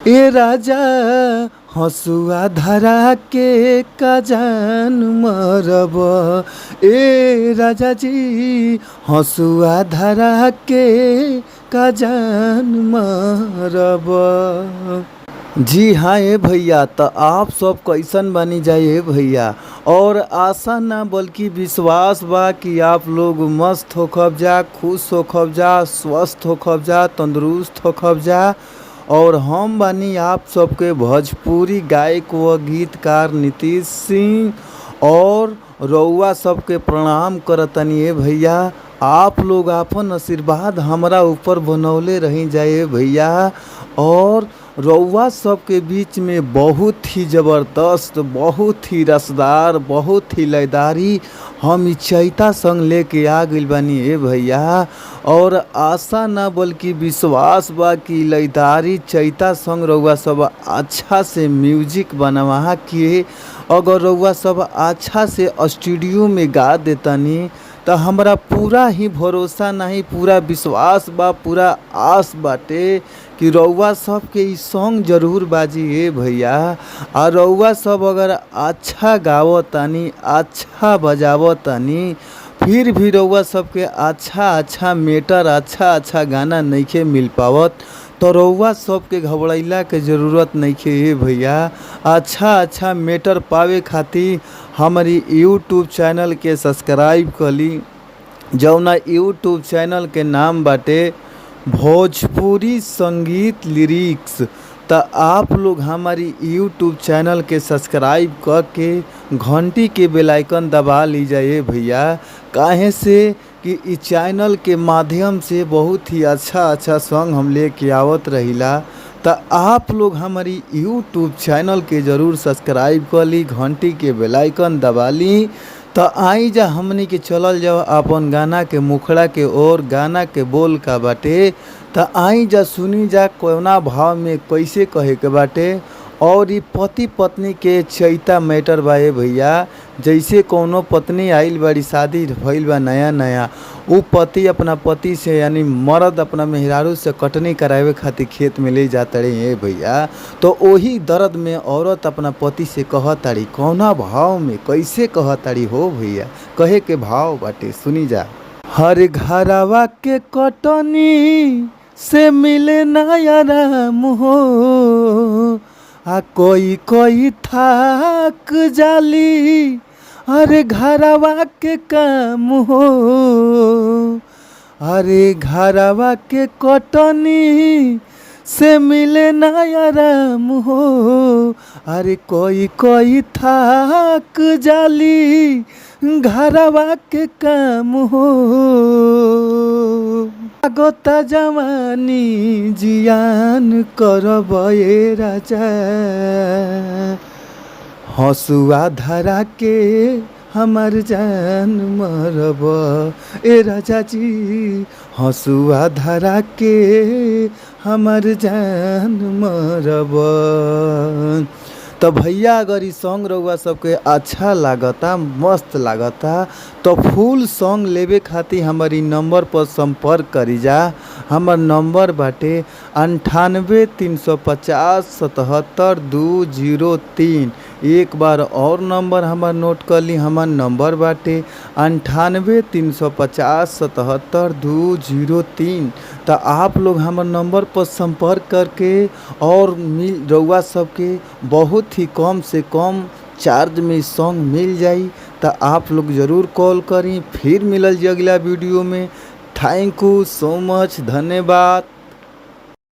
ए राजा हसुआ धरा के का जान मरब। ए राजा जी हसुआ धरा के का जान मरब। जी हाँ ए भैया, तो आप सब कैसन बनी जाए भैया। और आशा ना बल्कि विश्वास बा कि आप लोग मस्त होखब जा, खुश होखब जा, स्वस्थ होखब जा, तंदुरुस्त होखब जा। और हम बानी आप सबके भोजपुरी गायक व गीतकार नीतीश सिंह। और रउआ सबके प्रणाम करतनी ए भैया। आप लोग आपन आशीर्वाद हमरा ऊपर बनौले रही जाए भैया। और रउआ सबके बीच में बहुत ही ज़बरदस्त, बहुत ही रसदार, बहुत ही लयदारी हम ई चैता संग लेके आ गइल बानी ए भैया। और आशा ना बल्कि विश्वास बा कि लयदारी चैता संग रउआ सब अच्छा से म्यूजिक बनवा के अगर रउआ सब अच्छा से स्टूडियो में गा देतनी तो हमरा पूरा ही भरोसा नहीं, पूरा विश्वास बा, पूरा आस बाटे कि रउआ सब के ई सॉन्ग जरूर बाजी ए भैया। और रउआ सब अगर अच्छा गावतानी, अच्छा बजावतानी, फिर भी रउआ सबके अच्छा मैटर, अच्छा गाना नइखे मिल पावत तो रउआ सबके घबराइला के ज़रूरत नइखे ए भैया। अच्छा मैटर पावे खातिर हमारी यूट्यूब चैनल के सब्सक्राइब कली, जौना यूट्यूब चैनल के नाम बाटे भोजपुरी संगीत लिरिक्स। तो आप लोग हमारी यूट्यूब चैनल के सब्सक्राइब करके घंटी के बेल आइकन दबा लीजिए भैया। काहे से कि इस चैनल के माध्यम से बहुत ही अच्छा सॉन्ग हम लेके आवत रहिला। तो आप लोग हमारी यूट्यूब चैनल के ज़रूर सब्सक्राइब कर ली, घंटी के बेल आइकन दबा ली। तो आई जा हमनी के चलल जाओ अपन गाना के मुखड़ा के ओर। गाना के बोल का बाटे तो आई जा सुनी जा कौना भाव में कैसे कहे के बाटे। और ये पति पत्नी के चैता मैटर बा ए भैया। जैसे कौनो पत्नी आइल बाड़ी, शादी भइल बा नया, वो पति अपना पति से यानी मर्द अपना मेहरारू से कटनी करावे खातिर खेत में ले जाताड़ी ए भैया। तो वही दर्द में औरत अपना पति से कहताड़ी, कौना भाव में कैसे कहताड़ी हो भैया। कहे के भाव बाटे सुनी जा। हर घरवा के कटनी से मिले नया राम हो, आ कोई थाक जाली अरे घरवा के काम हो। अरे घरवा के कटनी से मिले नया राम हो, अरे कोई थाक जाली घरवा के काम हो। गोता जवानी जियान करब ए राजा, हसुआ धरा के हमर जान मरब। ए राजा जी हसुआ धरा के हमर जान मरब। तो भैया अगर ई सॉन्ग रउआ सबके अच्छा लागता, मस्त लागता तो फुल सॉन्ग लेवे खातिर हमारी नंबर पर संपर्क करी जा। हमार नंबर बाटे 98 350 77 203। एक बार और नंबर हमार नोट कर ली। हमार नंबर बाटे 98 350 77 203। तो आप लोग हमार नंबर पर संपर्क करके और रउआ सबके बहुत ही कम से कम चार्ज में सॉन्ग मिल जाई। तो आप लोग ज़रूर कॉल करी। फिर मिलल जी अगला वीडियो में। थैंक यू सो मच, धन्यवाद।